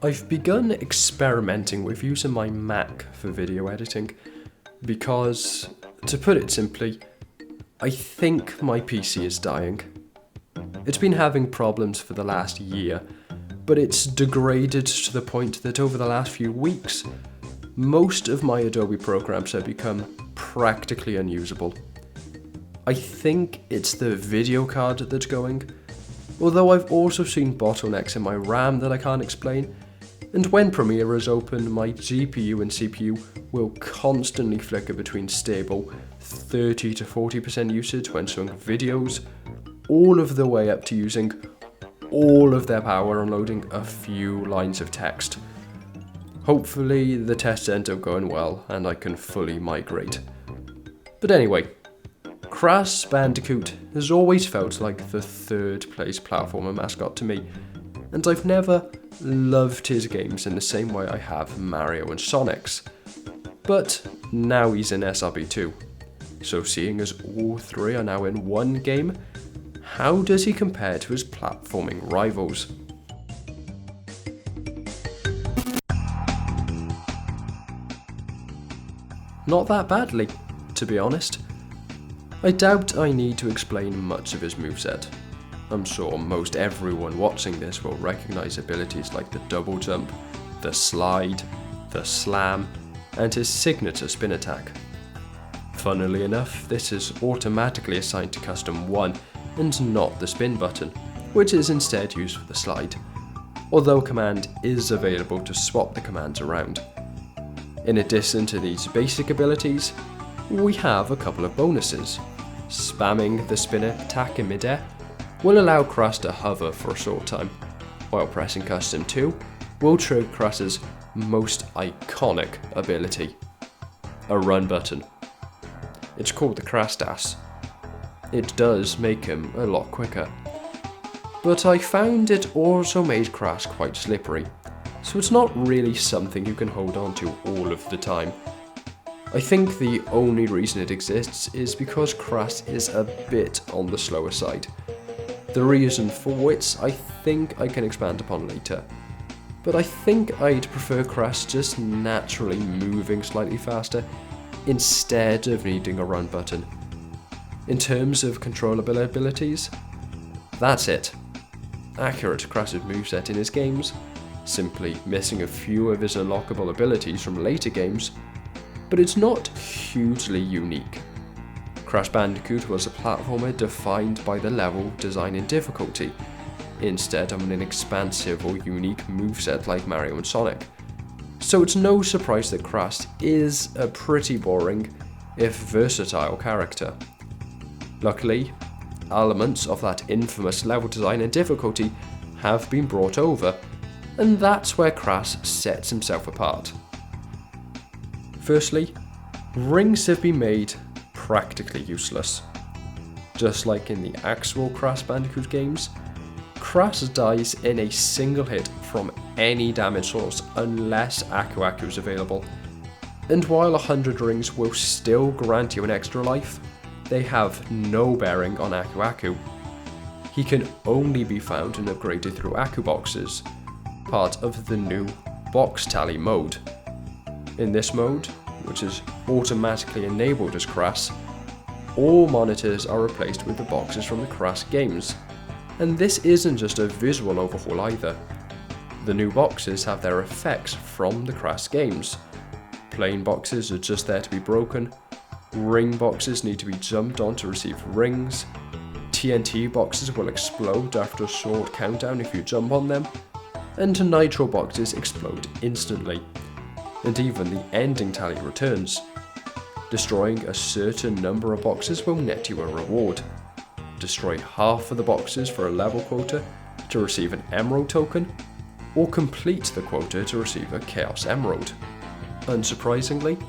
I've begun experimenting with using my Mac for video editing because, to put it simply, I think my PC is dying. It's been having problems for the last year, but it's degraded to the point that over the last few weeks, most of my Adobe programs have become practically unusable. I think it's the video card that's going, although I've also seen bottlenecks in my RAM that I can't explain, and when Premiere is open, my GPU and CPU will constantly flicker between stable 30 to 40% usage when showing videos, all of the way up to using all of their power on loading a few lines of text. Hopefully the tests end up going well and I can fully migrate. But anyway, Crash Bandicoot has always felt like the third place platformer mascot to me, and I've never loved his games in the same way I have Mario and Sonic's. But now he's in SRB 2, so seeing as all three are now in one game, how does he compare to his platforming rivals? Not that badly, to be honest. I doubt I need to explain much of his moveset. I'm sure most everyone watching this will recognise abilities like the double jump, the slide, the slam, and his signature spin attack. Funnily enough, this is automatically assigned to custom 1 and not the spin button, which is instead used for the slide, although command is available to swap the commands around. In addition to these basic abilities, we have a couple of bonuses. Spamming the spin attack in midair will allow Crash to hover for a short time, while pressing custom 2 will trigger Crash's most iconic ability, a run button. It's called the Crash Dash. It does make him a lot quicker, but I found it also made Crash quite slippery, so it's not really something you can hold on to all of the time. I think the only reason it exists is because Crash is a bit on the slower side. The reason for which I think I can expand upon later. But I think I'd prefer Crash just naturally moving slightly faster instead of needing a run button. In terms of controllable abilities, that's it. Accurate Crash's moveset in his games, simply missing a few of his unlockable abilities from later games, but it's not hugely unique. Crash Bandicoot was a platformer defined by the level, design and difficulty, instead of an expansive or unique moveset like Mario and Sonic. So it's no surprise that Crash is a pretty boring, if versatile character. Luckily, elements of that infamous level design and difficulty have been brought over, and that's where Crash sets himself apart. Firstly, rings have been made practically useless. Just like in the actual Crash Bandicoot games, Crash dies in a single hit from any damage source unless Aku Aku is available, and while 100 rings will still grant you an extra life, they have no bearing on Aku Aku. He can only be found and upgraded through Aku boxes, part of the new box tally mode. In this mode, which is automatically enabled as Crash, all monitors are replaced with the boxes from the Crash games. And this isn't just a visual overhaul either. The new boxes have their effects from the Crash games. Plain boxes are just there to be broken, ring boxes need to be jumped on to receive rings, TNT boxes will explode after a short countdown if you jump on them, and nitro boxes explode instantly. And even the ending tally returns. Destroying a certain number of boxes will net you a reward. Destroy half of the boxes for a level quota to receive an emerald token, or complete the quota to receive a chaos emerald. Unsurprisingly,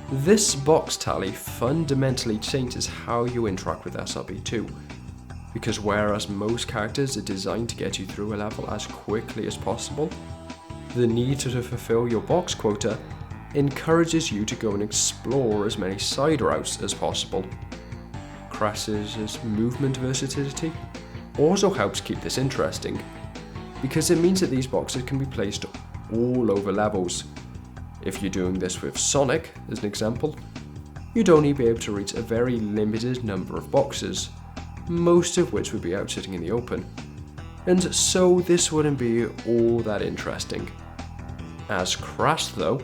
this box tally fundamentally changes how you interact with SRB 2, because whereas most characters are designed to get you through a level as quickly as possible, the need to fulfill your box quota encourages you to go and explore as many side routes as possible. Crash's movement versatility also helps keep this interesting, because it means that these boxes can be placed all over levels. If you're doing this with Sonic, as an example, you'd only be able to reach a very limited number of boxes, most of which would be out sitting in the open. And so this wouldn't be all that interesting. As Crass though,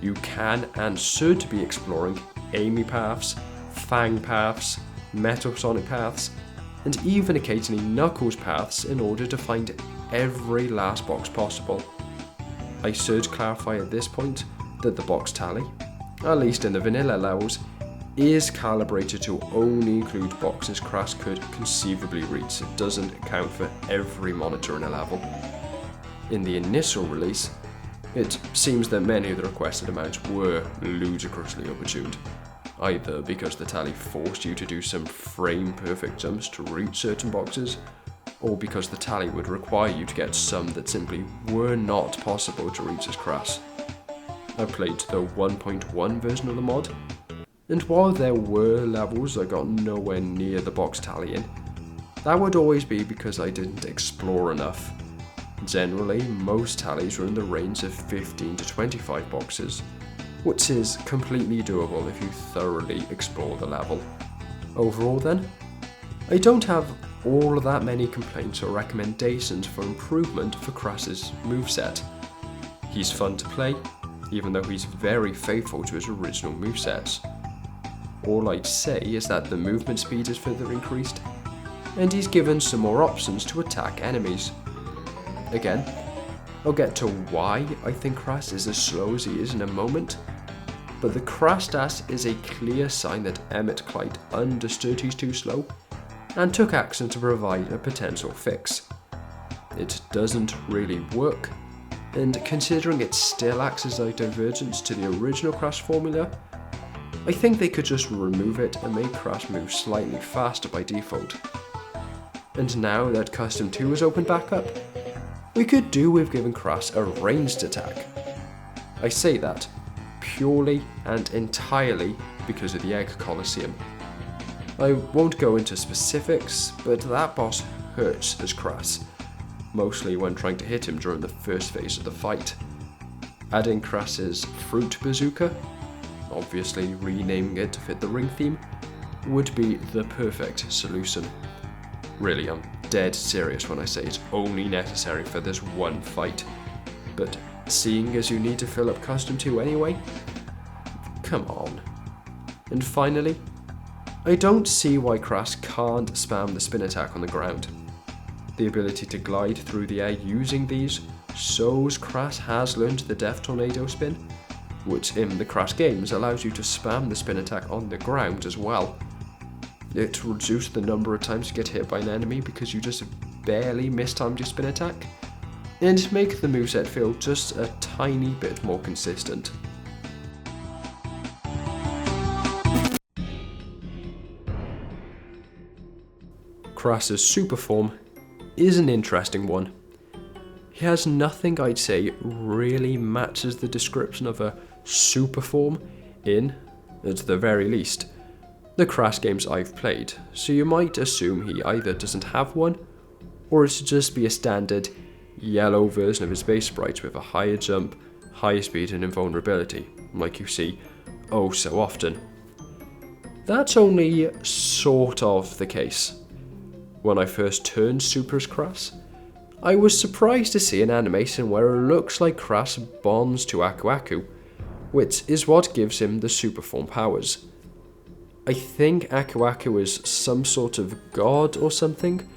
you can and should be exploring Amy paths, Fang paths, Metal Sonic paths, and even occasionally Knuckles paths in order to find every last box possible. I should clarify at this point that the box tally, at least in the vanilla levels, is calibrated to only include boxes Crass could conceivably reach. It doesn't account for every monitor in a level. In the initial release, it seems that many of the requested amounts were ludicrously overtuned, either because the tally forced you to do some frame-perfect jumps to reach certain boxes, or because the tally would require you to get some that simply were not possible to reach as Crass. I played the 1.1 version of the mod, and while there were levels I got nowhere near the box tally in, that would always be because I didn't explore enough. Generally, most tallies were in the range of 15 to 25 boxes, which is completely doable if you thoroughly explore the level. Overall then, I don't have all that many complaints or recommendations for improvement for Crass's moveset. He's fun to play, even though he's very faithful to his original movesets. All I'd say is that the movement speed is further increased, and he's given some more options to attack enemies. Again, I'll get to why I think Crass is as slow as he is in a moment, but the Crass dash is a clear sign that Emmett Clyde understood he's too slow and took action to provide a potential fix. It doesn't really work, and considering it still acts as a divergence to the original Crass formula, I think they could just remove it and make Crass move slightly faster by default. And now that Custom 2 is opened back up, we could do with giving Crass a ranged attack. I say that purely and entirely because of the Egg Coliseum. I won't go into specifics, but that boss hurts as Crass, mostly when trying to hit him during the first phase of the fight. Adding Crass's Fruit Bazooka, obviously renaming it to fit the ring theme, would be the perfect solution. Really, I'm dead serious when I say it's only necessary for this one fight, but seeing as you need to fill up Custom 2 anyway, come on. And finally, I don't see why Crass can't spam the spin attack on the ground. The ability to glide through the air using these shows Crass has learned the Death Tornado spin, which in the Crass games allows you to spam the spin attack on the ground as well. It reduces the number of times you get hit by an enemy because you just barely mistimed your spin attack, and make the moveset feel just a tiny bit more consistent. Crass's super form is an interesting one. He has nothing I'd say really matches the description of a super form in, at the very least, the Crass games I've played, so you might assume he either doesn't have one, or it should just be a standard yellow version of his base sprites with a higher jump, higher speed and invulnerability, like you see oh so often. That's only sort of the case. When I first turned Super as Crass, I was surprised to see an animation where it looks like Crass bonds to Aku Aku, which is what gives him the super form powers. I think Aku Aku is some sort of god or something,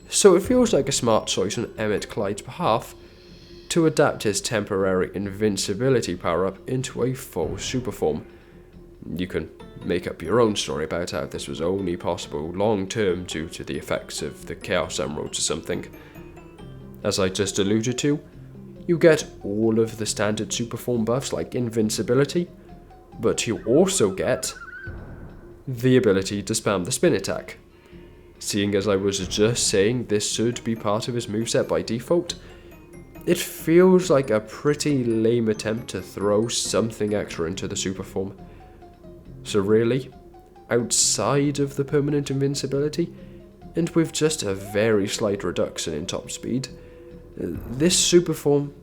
so it feels like a smart choice on Emmett Clyde's behalf to adapt his temporary invincibility power-up into a full super form. You can make up your own story about how this was only possible long-term due to the effects of the Chaos Emeralds or something. As I just alluded to, you get all of the standard super form buffs like invincibility, but you also get the ability to spam the spin attack. Seeing as I was just saying this should be part of his moveset by default, it feels like a pretty lame attempt to throw something extra into the super form. So really, outside of the permanent invincibility, and with just a very slight reduction in top speed, this super form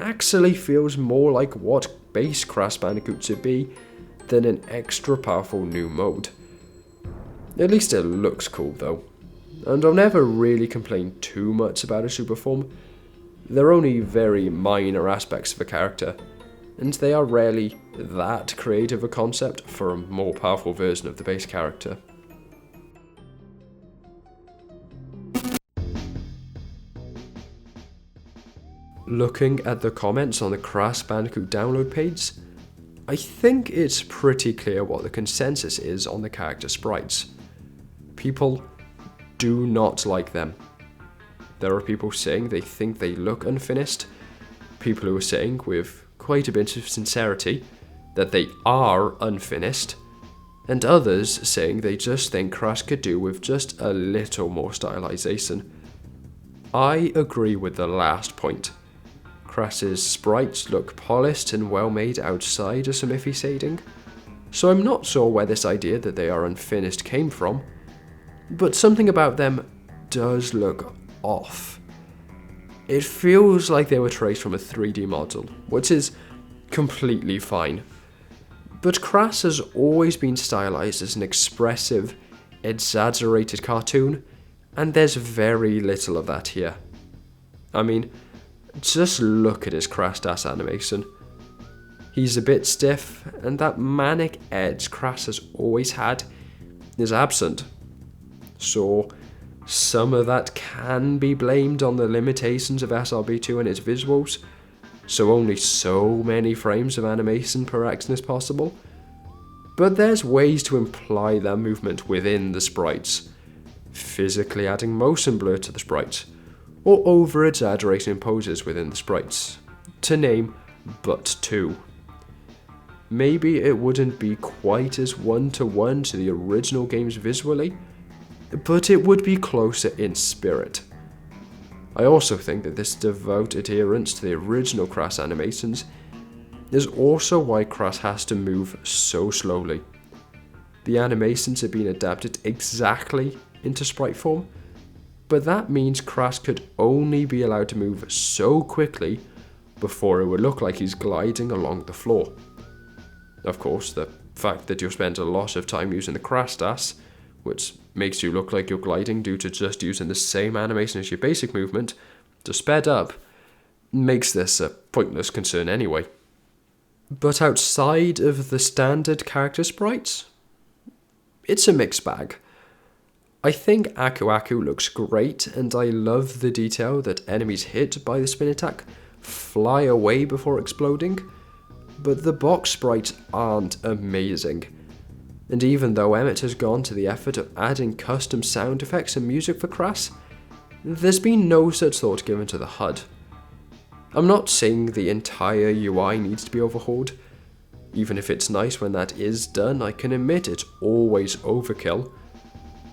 actually feels more like what base Crash Bandicoot should be than an extra powerful new mode. At least it looks cool though, and I'll never really complain too much about a super form. They're only very minor aspects of a character, and they are rarely that creative a concept for a more powerful version of the base character. Looking at the comments on the Crash Bandicoot download page, I think it's pretty clear what the consensus is on the character sprites. People do not like them. There are people saying they think they look unfinished, people who are saying with quite a bit of sincerity that they are unfinished, and others saying they just think Crash could do with just a little more stylization. I agree with the last point. Crash's sprites look polished and well made outside of some iffy shading, so I'm not sure where this idea that they are unfinished came from, but something about them does look off. It feels like they were traced from a 3D model, which is completely fine. But Crash has always been stylized as an expressive, exaggerated cartoon, and there's very little of that here. I mean, just look at his Crash Dash animation. He's a bit stiff, and that manic edge Crash has always had is absent. So, some of that can be blamed on the limitations of SRB2 and its visuals, so only so many frames of animation per action is possible. But there's ways to imply that movement within the sprites, physically adding motion blur to the sprites, or over-exaggerating poses within the sprites, to name but two. Maybe it wouldn't be quite as one-to-one to the original games visually, but it would be closer in spirit. I also think that this devout adherence to the original Crash animations is also why Crash has to move so slowly. The animations have been adapted exactly into sprite form, but that means Crash could only be allowed to move so quickly before it would look like he's gliding along the floor. Of course, the fact that you spend a lot of time using the Crash Dash, which makes you look like you're gliding due to just using the same animation as your basic movement, just sped up, makes this a pointless concern anyway. But outside of the standard character sprites, it's a mixed bag. I think Aku Aku looks great, and I love the detail that enemies hit by the spin attack fly away before exploding, but the box sprites aren't amazing. And even though Emmett has gone to the effort of adding custom sound effects and music for Crash, there's been no such thought given to the HUD. I'm not saying the entire UI needs to be overhauled. Even if it's nice when that is done, I can admit it's always overkill.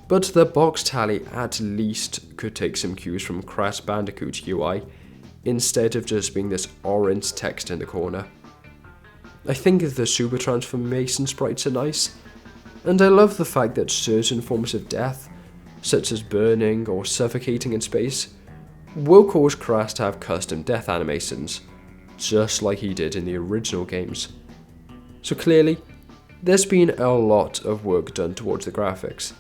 But the box tally at least could take some cues from Crash Bandicoot UI, instead of just being this orange text in the corner. I think the super transformation sprites are nice, and I love the fact that certain forms of death, such as burning or suffocating in space, will cause Crash to have custom death animations, just like he did in the original games. So clearly, there's been a lot of work done towards the graphics.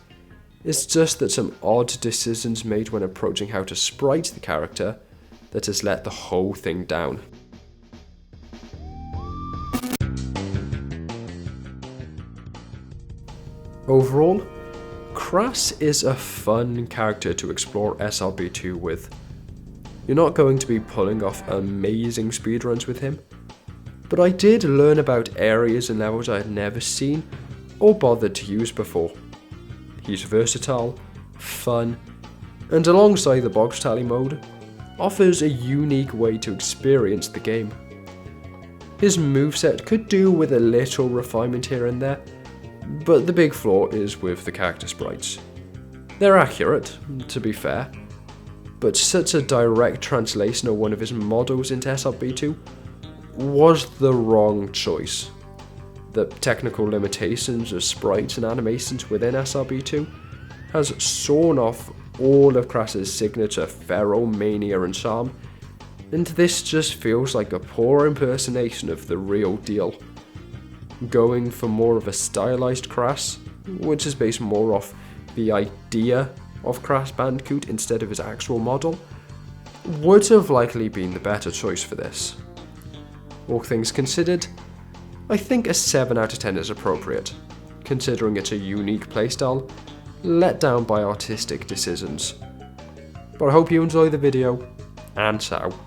It's just that some odd decisions made when approaching how to sprite the character that has let the whole thing down. Overall, Crash is a fun character to explore SRB2 with. You're not going to be pulling off amazing speedruns with him, but I did learn about areas and levels I had never seen or bothered to use before. He's versatile, fun, and alongside the box tally mode, offers a unique way to experience the game. His moveset could do with a little refinement here and there, but the big flaw is with the character sprites. They're accurate, to be fair, but such a direct translation of one of his models into SRB2 was the wrong choice. The technical limitations of sprites and animations within SRB2 has sawn off all of Crash's signature feral mania and charm, and this just feels like a poor impersonation of the real deal. Going for more of a stylized Crash, which is based more off the idea of Crash Bandicoot instead of his actual model, would have likely been the better choice for this. All things considered, I think a 7 out of 10 is appropriate, considering it's a unique playstyle, let down by artistic decisions. But I hope you enjoy the video, and ciao.